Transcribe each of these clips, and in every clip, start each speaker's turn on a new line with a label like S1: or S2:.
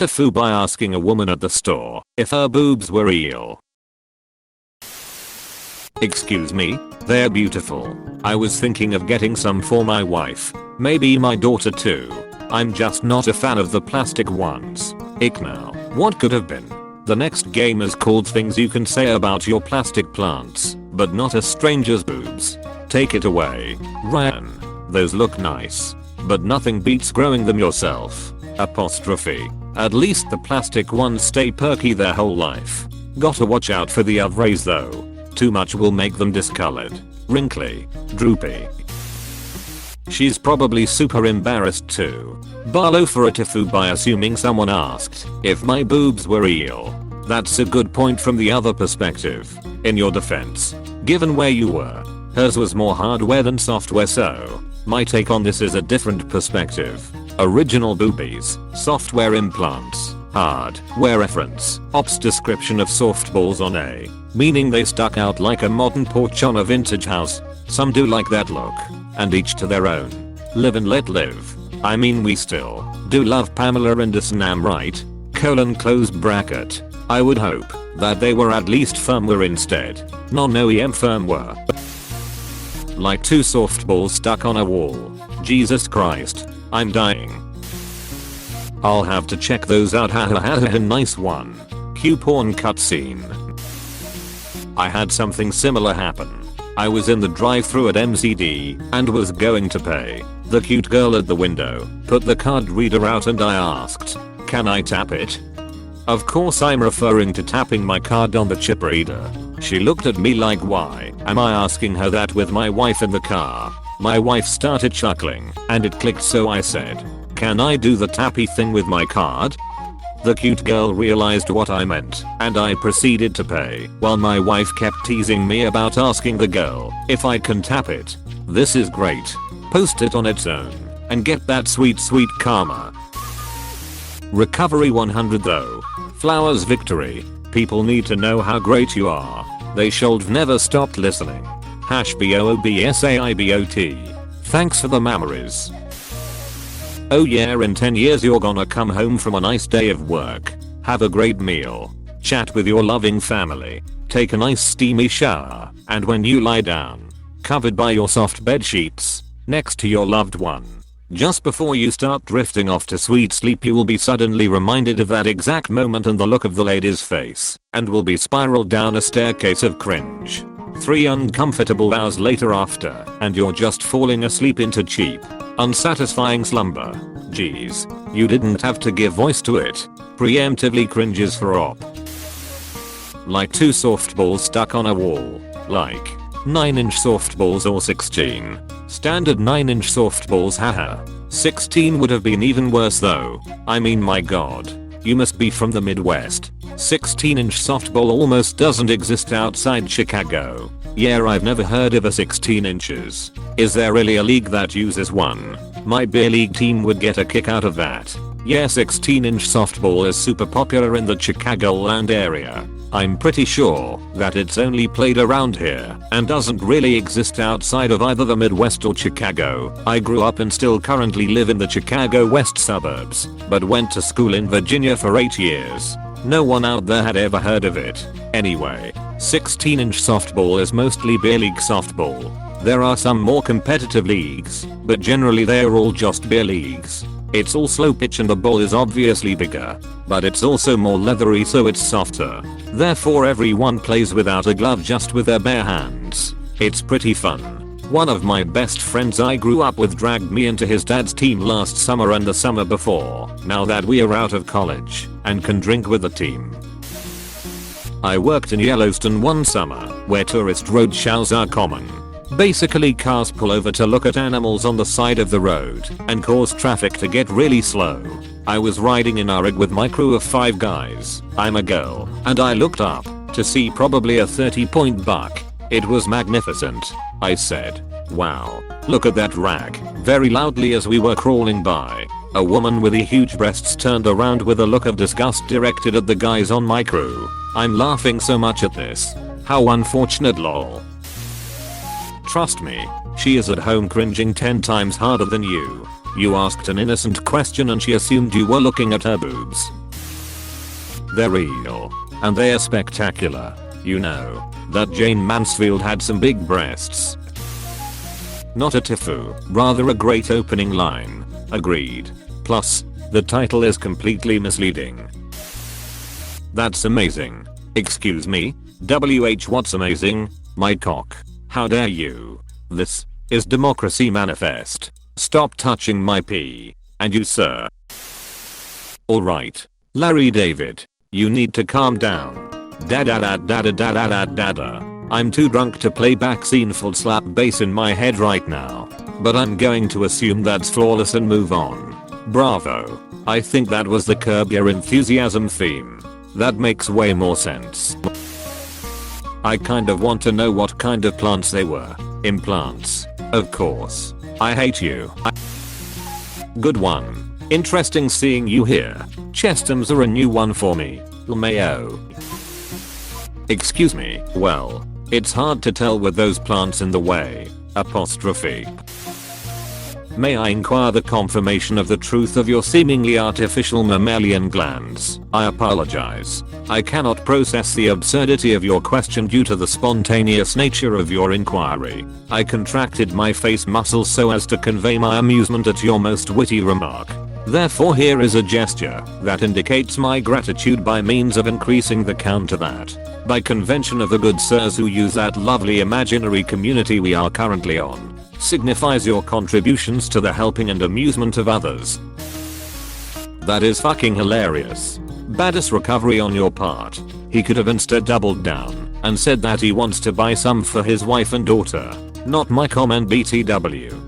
S1: TIFU by asking a woman at the store if her boobs were real. Excuse me, they're beautiful. I was thinking of getting some for my wife. Maybe my daughter too. I'm just not a fan of the plastic ones. Ick now. What could have been? The next game is called Things You Can Say About Your Plastic Plants, but not a stranger's boobs. Take it away. Ryan. Those look nice. But nothing beats growing them yourself. Apostrophe. At least the plastic ones stay perky their whole life. Gotta watch out for the ovaries though. Too much will make them discolored, wrinkly, droopy. She's probably super embarrassed too. Barlow for a TIFU by assuming someone asked if my boobs were real. That's a good point from the other perspective. In your defense, given where you were, hers was more hardware than software, so my take on this is a different perspective. Original boobies, software implants, hardware reference, ops description of softballs on A, meaning they stuck out like a modern porch on a vintage house. Some do like that look, and each to their own. Live and let live. I mean, we still do love Pamela Anderson, am right? Close bracket. I would hope that they were at least firmware instead, non-OEM firmware. Like two softballs stuck on a wall. Jesus Christ, I'm dying. I'll have to check those out. Hahaha, nice one. Q porn cutscene. I had something similar happen. I was in the drive-thru at MCD and was going to pay. The cute girl at the window put the card reader out and I asked, "Can I tap it?" Of course I'm referring to tapping my card on the chip reader. She looked at me like, why am I asking her that with my wife in the car? My wife started chuckling and it clicked, so I said, "Can I do the tappy thing with my card?" The cute girl realized what I meant and I proceeded to pay while my wife kept teasing me about asking the girl if I can tap it. This is great. Post it on its own and get that sweet karma. Recovery 100 though. Flowers victory. People need to know how great you are. They should never stopped listening. #BOOBSAIBOT. Thanks for the memories. Oh yeah, in 10 years you're gonna come home from a nice day of work. Have a great meal. Chat with your loving family. Take a nice steamy shower. And when you lie down, covered by your soft bed sheets, next to your loved one, just before you start drifting off to sweet sleep, you will be suddenly reminded of that exact moment and the look of the lady's face, and will be spiraled down a staircase of cringe. 3 uncomfortable hours later after, and you're just falling asleep into cheap, unsatisfying slumber. Geez, you didn't have to give voice to it. Preemptively cringes for op. Like two softballs stuck on a wall. Like 9-inch softballs or 16. Standard 9-inch softballs, haha. 16 would have been even worse though. I mean, my god. You must be from the Midwest. 16-inch softball almost doesn't exist outside Chicago. Yeah, I've never heard of a 16 inches. Is there really a league that uses one? My beer league team would get a kick out of that. Yeah, 16-inch softball is super popular in the Chicagoland area. I'm pretty sure that it's only played around here and doesn't really exist outside of either the Midwest or Chicago. I grew up and still currently live in the Chicago west suburbs, but went to school in Virginia for 8 years. No one out there had ever heard of it. Anyway, 16-inch softball is mostly beer league softball. There are some more competitive leagues, but generally they are all just beer leagues. It's all slow pitch and the ball is obviously bigger, but it's also more leathery, so it's softer. Therefore everyone plays without a glove, just with their bare hands. It's pretty fun. One of my best friends I grew up with dragged me into his dad's team last summer and the summer before, now that we are out of college and can drink with the team. I worked in Yellowstone one summer, where tourist road shows are common. Basically, cars pull over to look at animals on the side of the road and cause traffic to get really slow. I was riding in a rig with my crew of 5 guys. I'm a girl, and I looked up to see probably a 30-point buck. It was magnificent. I said, "Wow, look at that rag," very loudly as we were crawling by. A woman with huge breasts turned around with a look of disgust directed at the guys on my crew. I'm laughing so much at this. How unfortunate, lol. Trust me, she is at home cringing 10 times harder than you. You asked an innocent question and she assumed you were looking at her boobs. They're real. And they're spectacular. You know, that Jane Mansfield had some big breasts. Not a TIFU, rather a great opening line. Agreed. Plus, the title is completely misleading. That's amazing. Excuse me? What's amazing? My cock. How dare you? This is Democracy Manifest. Stop touching my pee. And you, sir. Alright. Larry David. You need to calm down. Dada. I'm too drunk to play back sceneful slap bass in my head right now. But I'm going to assume that's flawless and move on. Bravo. I think that was the Curb Your Enthusiasm theme. That makes way more sense. I kind of want to know what kind of plants they were. Implants. Of course. I hate you. Good one. Interesting seeing you here. Chestums are a new one for me. Mayo. Excuse me. Well, it's hard to tell with those plants in the way. Apostrophe. May I inquire the confirmation of the truth of your seemingly artificial mammalian glands? I apologize. I cannot process the absurdity of your question due to the spontaneous nature of your inquiry. I contracted my face muscles so as to convey my amusement at your most witty remark. Therefore here is a gesture that indicates my gratitude by means of increasing the count to that. By convention of the good sirs who use that lovely imaginary community we are currently on. Signifies your contributions to the helping and amusement of others. That is fucking hilarious. Badass recovery on your part. He could have instead doubled down and said that he wants to buy some for his wife and daughter. Not my comment BTW.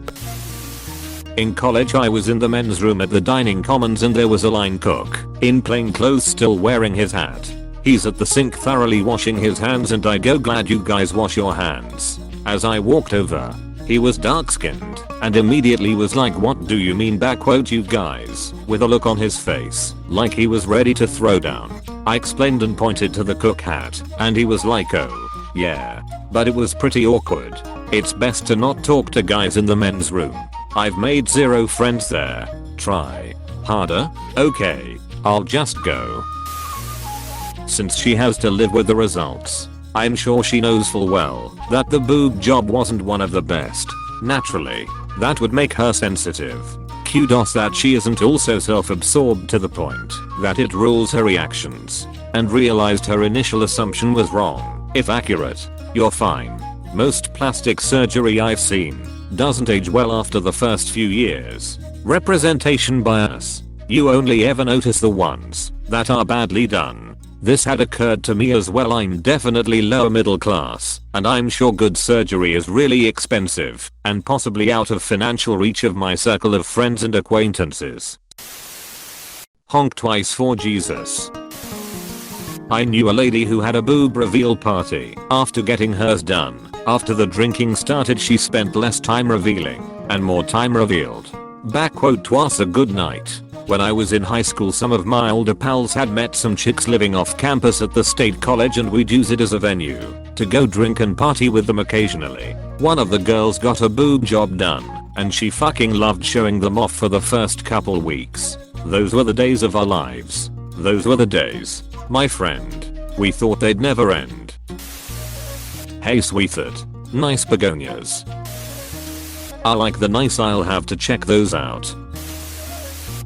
S1: In college I was in the men's room at the dining commons and there was a line cook in plain clothes still wearing his hat. He's at the sink thoroughly washing his hands and I go, glad you guys wash your hands. As I walked over, he was dark skinned and immediately was like, what do you mean backquote you guys, with a look on his face like he was ready to throw down. I explained and pointed to the cook hat and he was like, oh yeah, but it was pretty awkward. It's best to not talk to guys in the men's room. I've made 0 friends there. Try harder? Okay, I'll just go. Since she has to live with the results, I'm sure she knows full well that the boob job wasn't one of the best. Naturally, that would make her sensitive. Kudos that she isn't also self-absorbed to the point that it rules her reactions and realized her initial assumption was wrong. If accurate, you're fine. Most plastic surgery I've seen doesn't age well after the first few years. Representation bias. You only ever notice the ones that are badly done. This had occurred to me as well. I'm definitely lower middle class, and I'm sure good surgery is really expensive and possibly out of financial reach of my circle of friends and acquaintances. Honk twice for Jesus. I knew a lady who had a boob reveal party. After getting hers done, after the drinking started, she spent less time revealing and more time revealed. Backquote, "'Twas a good night. When I was in high school, some of my older pals had met some chicks living off campus at the state college and we'd use it as a venue to go drink and party with them occasionally. One of the girls got a boob job done and she fucking loved showing them off for the first couple weeks. Those were the days of our lives. Those were the days, my friend. We thought they'd never end. Hey sweetheart. Nice begonias. I like the nice, I'll have to check those out.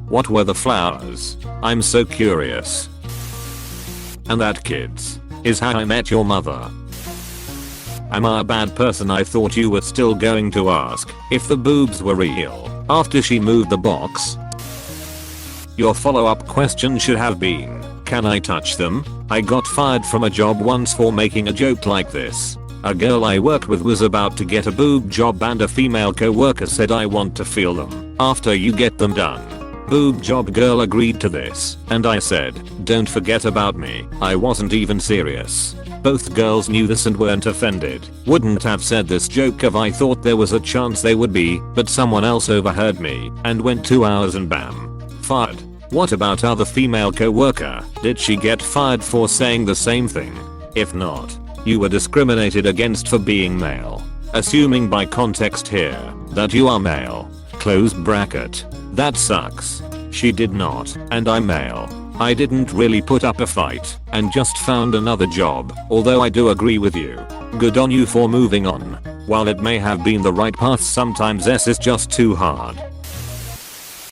S1: What were the flowers? I'm so curious. And that, kids, is how I met your mother. Am I a bad person? I thought you were still going to ask if the boobs were real after she moved the box. Your follow-up question should have been, can I touch them? I got fired from a job once for making a joke like this. A girl I worked with was about to get a boob job and a female co-worker said, I want to feel them after you get them done. Boob job girl agreed to this, and I said, don't forget about me. I wasn't even serious. Both girls knew this and weren't offended. Wouldn't have said this joke if I thought there was a chance they would be, but someone else overheard me and went 2 hours and bam. Fired. What about other female co-worker? Did she get fired for saying the same thing? If not, you were discriminated against for being male. Assuming by context here that you are male. Close bracket. That sucks. She did not, and I'm male. I didn't really put up a fight and just found another job, although I do agree with you. Good on you for moving on. While it may have been the right path, sometimes S is just too hard.